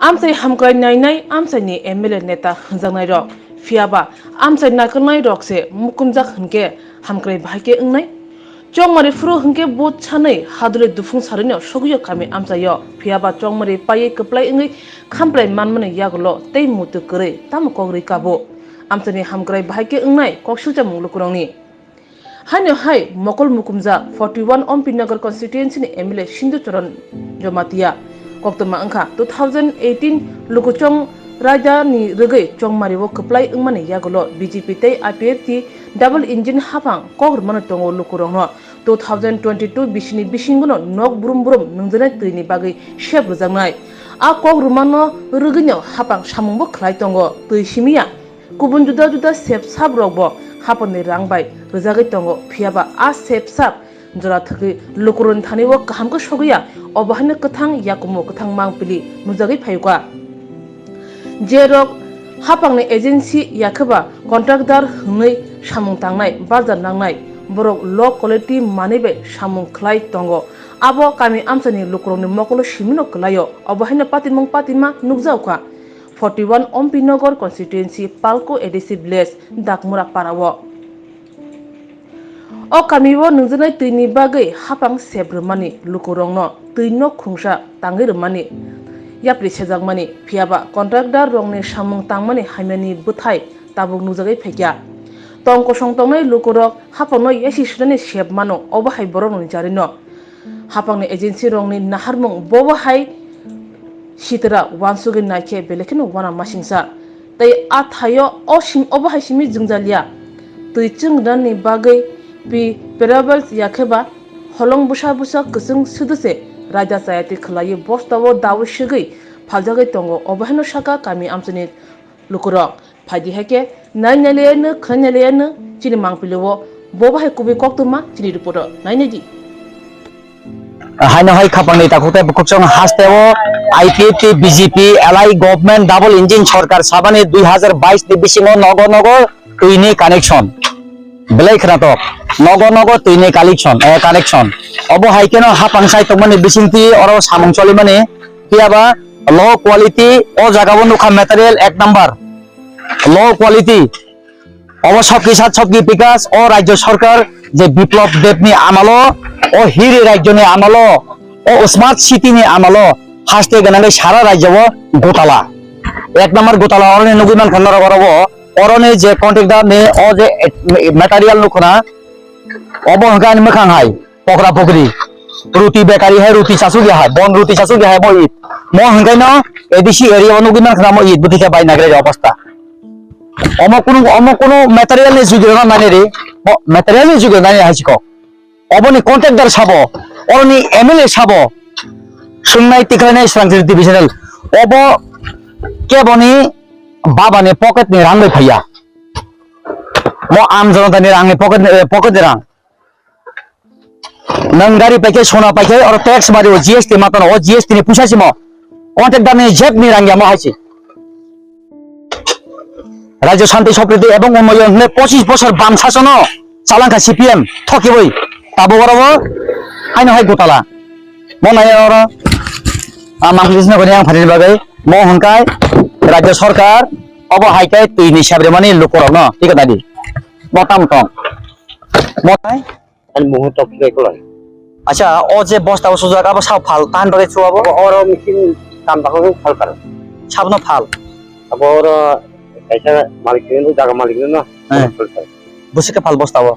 आमसाई हमक्राय नायनाय आमसाईनि एमएलए नेता हंजांनाय रक फियाबा आमसाई नाकलनाय रक से मुकुमजाक हनके हमक्राय भाइके अंगनाय चौमारी फ्रो हंके बोत छानै हादुरे दुफुं सारैनो सगुयो खामे आमसायो फियाबा चौमारी पाये कप्लाय अंगै खामप्लाय मानमने यागलो तै मुतु करे ताम कोगरि काबो आमसानि हमक्राय भाइके अंगनाय कक्सुजा मुलुकुरंनि हानो हाय मकल मुकुमजा 41 ओमपी नगर कन्स्टिट्युएन्सी नि एमएलए सिंधु चरण जमातिया कोक्तमा अंखा 2018 लुकुचों राजा नि रगै चौमारी वो कप्लाय अंगमाने यागलो बीजेपी तै आईपीएफ ती डबल इंजिन हाफां कोगर मन तंगो लुकुरंनो 2022 बिसिनि बिसिंगनो नक ब्रुम ब्रुम नंजनाय तैनि बागै शेप रजांनाय आ कोगर मन रगैनो हाफां सामुंबो खलाय तंगो तैसिमिया गुबुन जुदा जुदा सेप साब रगबो हापननि रांबाय रजागै तंगो फियाबा आ सेप साब जरा थकै लुकुरन थानिवो काहामको सगैया अबहानो कथां याकुमो कथां मांपिलि नुजागै फायुका जेरक हापांनि एजेंसी याखबा कन्ट्राक्टर हंनै सामुं तांनाय बाजार नांनाय बरक ल क्वालिटी मानैबे सामुं खलाय तंगो आबो कामी आमसानि लुकुरंनि मकलो सिमिनो कलायो अबहानो पातिमं पातिमा नुगजाउका 41 ओमपी नगर कन्स्टिट्युएन्सी पाल्को एडिसि विलेज दाकमुरा पारावो ओ कामिवो नंजनाय तैनि बागै हापां सेब्रमानि लुकुरंनो Taino खुंसा तांगै रमानि याप्रि सेजागमानि फियाबा contractor रंनि सामुं तांमानि हाइमानि बुथाय Tabuk नुजागै फैक्या तंको संतंनाय लुकुरक हापांनो यासि सुनानि सेबमानो अबहाय बरनो जारिनो हापांनि agency रंनि नाहारमुं बबहाय Sitara वानसुगै नायखे बेलेखनो वाना मासिंसा तै आथायो असिम अबहाय सिमि जोंजालिया तै चंगदाननि बागै पि पेराबल्स याखेबा हलं बुसा बुसा कसं सुदसे राजा सायाति खलायो बस्तावो दावशगै फालजागै तंगो अबहानो साका कामी आमसनि लुकुरक फायदि हेके नायनालेनो खनालेनो चिनि मांपिलवो बबहाय कुबि कक्तमा चिनि रिपोर्ट नायनेदि हानो हाय खापांनि ताकुते बुकुचों हास्तेवो आईपीएफ बीजेपी एलआई गवर्नमेंट डबल इंजिन सरकार साबानि 2022 नि बिसिङाव नगो नगो तैनि कानेक्शन बेलाय खनातक नगो नगो तैनि कानेक्शन अब हायकेनो हापांसाय तमनि बिसिंति अरो सामुं चलिमाने कियाबा लो क्वालिटी ओ जागाबो नुखा मटेरियल एक नंबर लो क्वालिटी अब सबकी साथ सबकी विकास ओ राज्य सरकार जे विप्लव देवनि आमालो ओ हिरे राज्यनि आमालो ओ स्मार्ट सिटीनि आमालो हास्ते गनानै सारा राज्यबो गोताला एक नंबर गोताला अरने नुगुमान खन्नर गरबो अरने जे कन्ट्रेक्टर ने ओ जे मटेरियल नुखना अब हगान मखां हाय पकरा पकरी रुटी बेकारी है रुटी सासु गया है बन रुटी सासु गया है मो ईद मो हंगाइनो एडिसी एरिया नुगुमान खना मो ईद बुथिका बाय नागरे अवस्था अमो कोनो मटेरियल ने जुगिरो ना माने रे मटेरियल ने जुगिरो ना हासिको अबनि कन्ट्रेक्टर साबो अरनि एमएलए साबो सुंनाय तिखानाय सांग्रि डिविजनल अब केबनि बाबानि पकेट नि रां लै फैया मो आम जनतानि रां नि पकेट रां नंग गाड़ी पैके सोना पैके और टैक्स मारियो जीएसटी मातन ओ जीएसटी नि पुसासिमो कन्ट्रेक्टर नि जेब नि रां यामो हासि राज्य शांति समिति एवं उन्नयन 25 बছর बाम शासन चालांखा सीपीएम थकिबै ताबो गरबो आइनो हाय गोताला म नाय और मांगलिसना गनि आं फारिनि बागै म हंकाय राज्य सरकार अब हायकाय तैनि साब्रे माने लुकुरक न ठीक दादि मताम टं मताय आणि मुहूर्त किबाय कलय अच्छा ओ जे बस्ता सुजा का साव फाल तान बगे छुआबो और मिसिन काम बाखौ फाल कर साबनो फाल अब और कैसा मालिक ने जागा मालिक ने ना बुसे के फाल बस्तावो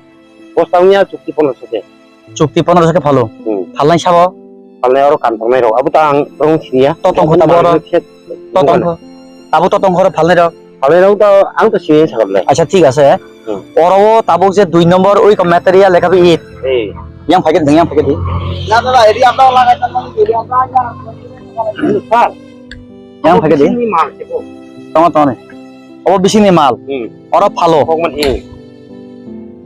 बस्तावनिया चुक्ति 1500 के चुक्ति 1500 के फालो फालनाय साबो फालनाय और कान थांनाय र अब ता आं रं सिनिया ततंखो ताबो ततंखो फालनाय र फालनाय र ता आं तो सिनिया सागले अच्छा ठीक আছে ओरबो ताबो जे 2 नम्बर ओइ का मटेरियल लेखाबि ईद ए yang pakai dengan pakai di ना दादा एरिया आपला लागाय तन एरिया आपला सर yang pakai di नि माल के tama tama अब बिसिनि माल और फालो भगवान ए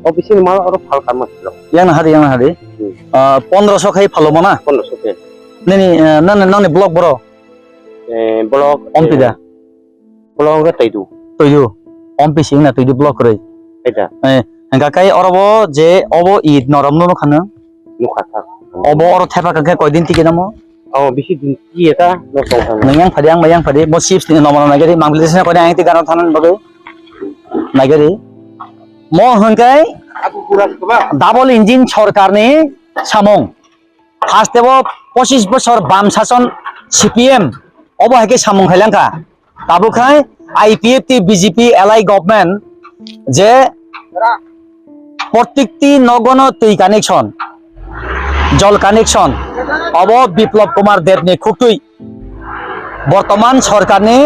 अब बिसिनि माल और फाल काम मसलो yang hari 1500 खाइ फालो मना 1500 के ननि ननि ब्लॉक बरो ए ब्लॉक ओमपिदा ब्लॉक ग तैदु तैदु ओमपि सिंना तैदु ब्लॉक रै एटा हंगा काई अरबो जे अबो ईद नरमनो खानो नुखाथा अबो और थेपा काके कय दिन टिके नमो Oh, bisi dinki eta no tong. Mayang phadi mo chips ni nomor nagari manglise na ko na ang ti ganon thanan bagai nagari mo hangkai Aku kurang ke ba? Double engine সরকার নি সামং first দেব 25 বছর বাম শাসন CPM অবহাকে সামং খাইলাঙ্কা তাবু খাই IPFT BJP এলাই government যে প্রত্যেকটি নগণ তুই কানেকশন জল কানেকশন অব বিপ্লব কুমার দেব নি খুবই বর্তমান সরকার নি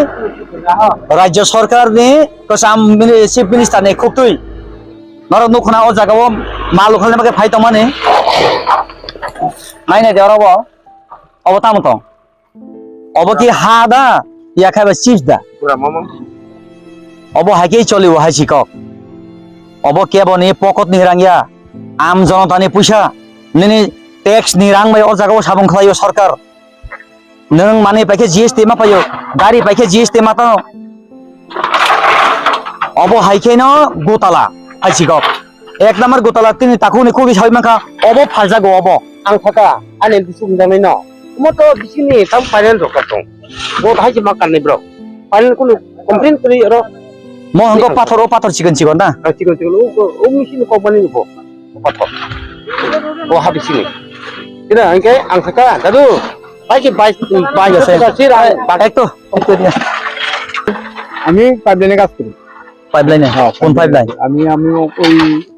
রাজ্য সরকার নি কসাম চিফ মিনিস্টার নি খুবই নরম দুখনা ও জায়গাও মাল ওখানে আমাকে ফাইতো মানে নাই নাই দেওয়ার অব তামত অব কি হা দা ইয়া খাইবা চিপস দা Kurang mama. অব হাইকেই চলিব হাই শিকক অব কেবনি পকত নিরাঙ্গিয়া আম জনতানি পয়সা নিনি ট্যাক্স নিরাংবাই ও জায়গাও সাবং খালাইও সরকার নং মানে পাইকে জিএসটি মা পাইও গাড়ি পাইকে জিএসটি মাতা অব হাইকে ন গোতালা হাইচিকক এক নাম্বার গোতালা তিনি তাকু নি খুবই ছয় মাখা অব ফালজাগো অব Ang kata, ane bisu ndamai no. Mo to bisi ni tam final rokat tong. Bo bhai ji makan ni bro. Final kuno complain kri ro. mo hangko pathor o pathor chicken chicken na Cikon cikon o misi company ni bo. Pato. O ha bisi ni. Tidak angke ang kata, dadu. Bhai ji bhai sir একটু একটু দিয়া আমি পাইপলাইনে কাজ করি। পাইপলাইনে কোন pipeline আমি ওই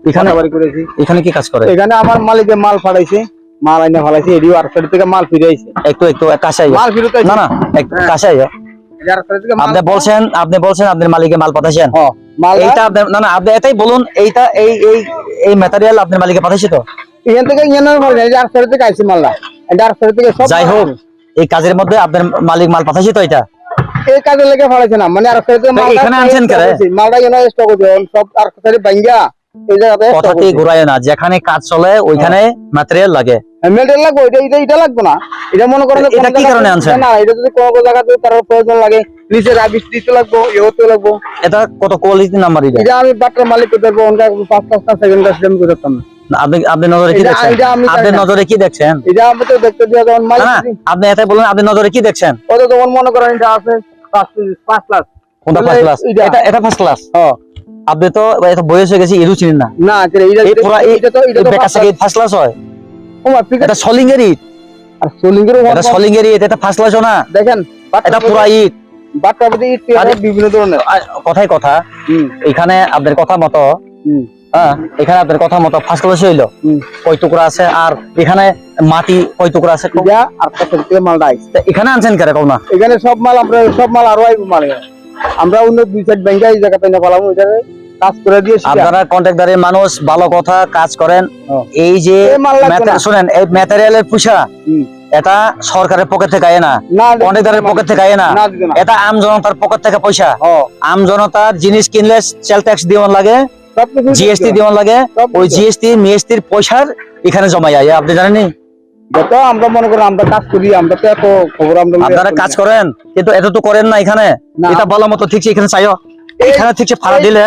এখানে বাড়ি করেছি। এখানে কি কাজ করে এখানে আমার মালিকে মাল ফাড়াইছে, মাল আইনা ফালাইছে, এডিও আর সাইড থেকে মাল ফিরে আইছে। একটু একটু কাছে আইও মাল ফিরতে না না একটু কাছে আইও আর সাইড থেকে মাল আপনি বলছেন আপনার মালিকে মাল পাঠাইছেন মাল এইটা আপনার না না আপনি এটাই বলুন এইটা এই ম্যাটেরিয়াল আপনার মালিকে পাঠাইছে তো এখান থেকে ইয়ানার ফাড়াই আর সাইড থেকে আইছে মালটা। আর সাইড থেকে সব যাই হোক এই কাজের মধ্যে আপনার মালিক মাল পাঠাইছে তো এটা এই কাজে লেগে ফাড়াইছে না, মানে আর সাইড থেকে মাল এখানে আনছেন কেন? মালটা ইয়ানা স্টক হইছে সব আর সাইড ভাঙ্গা এই জায়গাতে কথাটি ঘুরায় না যেখানে কাজ চলে ওইখানে ম্যাটেরিয়াল লাগে মেটেরিয়াল লাগবে, এটা লাগবে না। এটা মনে করেন এটা কি কারণে আনছেন? না, এটা যদি কোনো জায়গাতে তার প্রয়োজন লাগে নিচে রাবিশ দিতে লাগবে, ইহতে লাগবে। এটা কত কোয়ালিটি নাম্বার এটা আমি বাটার মালিক করতে পারবো, অনকা 5-5 সেকেন্ড কাজ আমি করতে পারতাম না। আপনি নজরে কি দেখছেন এটা আমি আপনি নজরে কি দেখছেন এটা আমি তো দেখতে দিয়া যখন মালিক না আপনি এটাই বলুন আপনি নজরে কি দেখছেন ওটা তখন মনে করেন এটা আছে 5 লাখ। কোনটা ফার্স্ট ক্লাস এটা ফার্স্ট ক্লাস আপনি তো এটা বয়স হয়ে গেছে এরু চিনেন না না এটা এই পুরা এটা তো বেকার থেকে ফার্স্ট ক্লাস হয় ও মা পিক এটা সলিং এর ইট আর সোলিংের এটা সলিং এর ইট এটা ফার্স্ট ক্লাস না দেখেন এটা পুরা ইট বাটার মধ্যে ইট বিভিন্ন ধরনের। কথাই কথা এখানে আপনার কথা মতো হ্যাঁ এখানে আপনার কথা মতো ফার্স্ট ক্লাস হইলো কয় টুকরা আছে আর এখানে মাটি কয় টুকরা আছে এটা আর পাশের থেকে মালটা আইছে। তা এখানে আনছেন কেন কও না এখানে সব মাল আমরা সব মাল আরো আইব মাল আমরা অন্য দুই সাইড ব্যাংকে এই জায়গাতে না পালাম ওই জায়গায় কাজ করে দিয়ে আপনারা কন্ট্রাক্টরের মানুষ ভালো কথা কাজ করেন এই যে শুনেন এই ম্যাটেরিয়ালের পয়সা এটা সরকারের পকেট থেকে আয় না কন্ট্রাক্টরের পকেট থেকে আয় না এটা আম জনতার পকেট থেকে পয়সা আম জনতার জিনিস কিনলে সেল ট্যাক্স দিওয়ান লাগে জিএসটি দিওয়ান লাগে ওই জিএসটি মিএসটির পয়সার এখানে জমাই আয় আপনি জানেন নি যত আমরা মনে করি আমরা কাজ করি আমরা তো এত খবর আপনারা কাজ করেন কিন্তু এত তো করেন না এখানে এটা ভালো মতো ঠিক এখানে চাইও এখানে ঠিক ফাড়া দিলে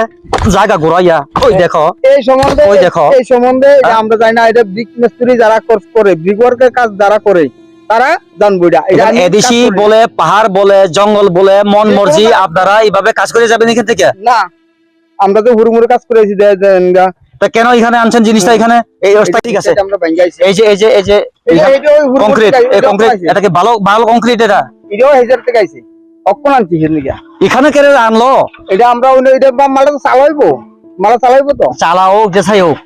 জায়গা ঘুরাইয়া ওই দেখো এই সম্বন্ধে ওই দেখো এই সম্বন্ধে আমরা জানি না এটা ব্রিক মিস্ত্রি যারা করে ব্রিক ওয়ার্কের কাজ যারা করে তারা জানবো এটা এডিসি বলে পাহাড় বলে জঙ্গল বলে মন মর্জি আপনারা এইভাবে কাজ করে যাবেন এখান থেকে না আমরা তো হুড়মুড়ে কাজ করেছি তা কেন এখানে আনছেন জিনিসটা এখানে এই অবস্থা ঠিক আছে আমরা ভাঙ্গাইছি এই যে কংক্রিট এই কংক্রিট এটা কি ভালো কংক্রিট এটা এটাও হেজার থেকে আইছে অক্ষণ আনছি হেদিকে এখানে কেন আনলো এটা আমরা এটা মালটা তো চালাইবো তো চালাও যে চাই হোক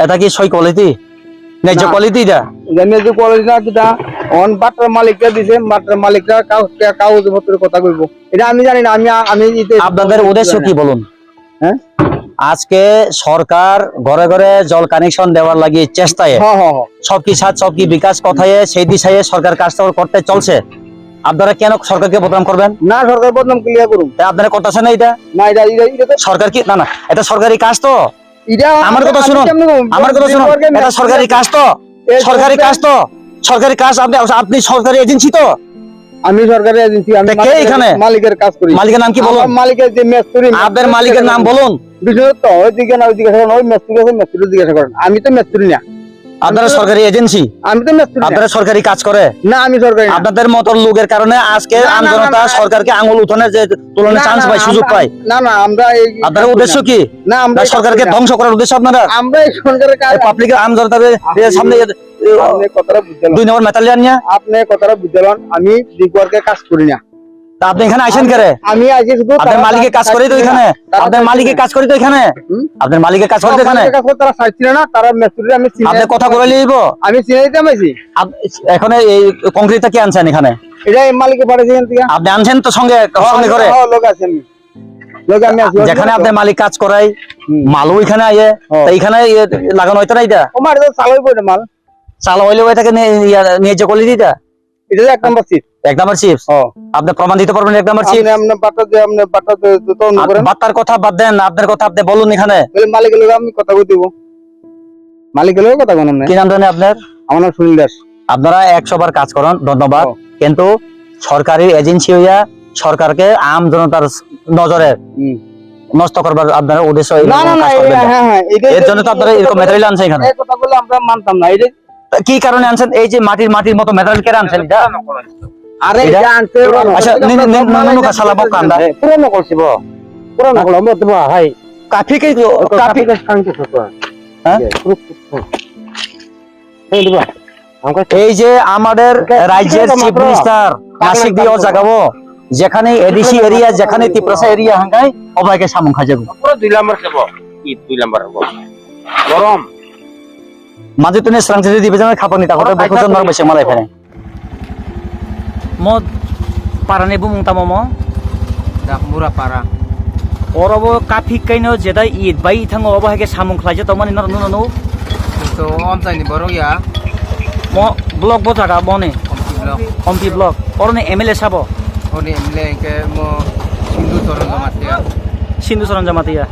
এটা কি সই কোয়ালিটি ন্যায্য কোয়ালিটি এটা জানিয়ে যে কোয়ালিটি না যেটা অন বাটার মালিকরা দিছে বাটার মালিকরা কাগজপত্রের কথা কইব এটা আমি জানি না আমি আপনাদের উদ্দেশ্য কি বলুন হ্যাঁ আজকে সরকার ঘরে ঘরে জল কানেকশন দেওয়ার লাগি চেষ্টায় সবকি বিকাশ কথায় সেই দিশায় সরকার কাজটা করতে চলছে আপনারা কেন সরকারকে বদনাম করবেন না সরকার বদনাম ক্লিয়ার করুন আপনারা করতেছেন না এটা না এটা তো সরকার কি না এটা সরকারি কাজ তো এটা আমার কথা শুনুন এটা সরকারি কাজ তো সরকারি কাজ আপনি সরকারি এজেন্সি তো আমি সরকারি এজেন্সি আমি এখানে মালিকের কাজ করি মালিকের নাম কি বলুন মালিকের যে মিস্ত্রি আপনার মালিকের নাম বলুন বিষয় তো ওইদিকে না ওইদিকে ওই মিস্ত্রি আছে মিস্ত্রি জিজ্ঞাসা করেন আমি তো মিস্ত্রি না আপনারা সরকারি এজেন্সি, আমি তো মিস্ত্রি না। আপনারা সরকারি কাজ করে, না আমি সরকারি না। আপনাদের মতো লোকের কারণে আজকে না, না, আমজনতা না, না। সরকারকে আঙুল উঠানোর যে তুলনায় না, চান্স না, পায়, সুযোগ আমরা- পায়। না না আমরা এই আপনার উদ্দেশ্য কি? না আমরা না এই কাজ সরকারকে করি না। ধ্বংস করার উদ্দেশ্য আপনারা? আমরা এই সরকারের কাজ পাবলিকের আমজনতাদের সামনে আপনি কথাটা বুঝতে 2 নম্বর মেটালিয়ান নিয়ে আপনি কথাটা বুঝতে আমি ডিগওয়ার্কের কাজ করি না। তা আপনি এখানে আইসেন করে? আমি আজকে শুধু আপনার মালিকের কাজ করি তো এখানে, আপনার মালিকের কাজ করি তো এখানে, আপনার মালিকের কাজ করি তো এখানে। তারা চাইছিল না, তারা মেস্তুরি আমি আপনি কথা বলে নিব। আমি চিনে দিতে পারছি। এখন এই কংক্রিটটা কি আনছেন এখানে? এটা এই মালিকে পাঠাইছি এখান থেকে। আপনি আনছেন তো সঙ্গে সঙ্গে করে? হ্যাঁ, লোক আছে আমি। লোক আমি আছি। যেখানে আপনার মালিক কাজ করাই, মালও এখানে আইয়ে, তা এখানে লাগানো হইতো না এটা? ও মার তো চালই পড়ে মাল। চালা হইলে ওইটাকে নিয়ে যে করলি দিতা এটা যে 1 নম্বর সিট। 1 number chips. ও আপনি প্রমাণ দিতে পারবেন 1 নাম্বার চিপস? আপনি বাটা তো অন্য করেন। বার্তার কথা বাদ দেন, আপনার কথা আপনি বলুন এখানে। বলে মালিকের লোক আমি কথা কই দিব। মালিকের লোক কথা কোন না। কি নাম জানেন আপনার? আমার নাম সুনীল দাস। আপনারা 100 বার কাজ করেন, ধন্যবাদ। ও। কিন্তু সরকারি এজেন্সি হইয়া সরকারকে আম জনতার নজরে নষ্ট করবার আপনারা উদ্দেশ্য এই না না না কাজ করবেন না। হ্যাঁ এর জন্য তো আপনারা এরকম ম্যাটেরিয়াল আনছেন এখানে। এই কথা বলে আমরা মানতাম না। এটা তা কি কারণে আনছেন? এই যে মাটির মতো ম্যাটেরিয়াল কেন আনছেন এটা? আরে এটা? এটা আনতে আচ্ছা নিন কাসালা বক কান্দা পুরনো করছি ব পুরনো করলাম তো ভাই কাফি কে কাফি কে শান্তি থাকো। হ্যাঁ? এই দিবা আমাকে এই যে আমাদের রাজ্যের চিফ মিনিস্টার নাসিক দিয়ে জাগাবো, যেখানে এডিসি এরিয়া, যেখানে তিপ্রাসা এরিয়া হাঙ্গাই অবাইকে সামন খা যাবো। পুরো 2 নাম্বার খাবো। কি 2 নাম্বার হবো গরম মাঝে তুমি শ্রাংসি দিবে জানা খাপানি তা করে বকুজন মার বসে মালাই ফেনে মদ পারানে বুমুং তামো মুরা পারা অরব কাফি কাইনো যেটা ঈদ বাই থাঙ্গো অবাইকে সামন খাইছে তমানি নুনো তো অন চাইনি বড় ইয়া ম ব্লক বজাগা বনে কমপি ব্লক অরনে এমএলএ সাবো ওনি এমলে কে মো সিন্ধু তরঙ্গ মাতিয়া সিন্ধু সরঞ্জামাতিয়া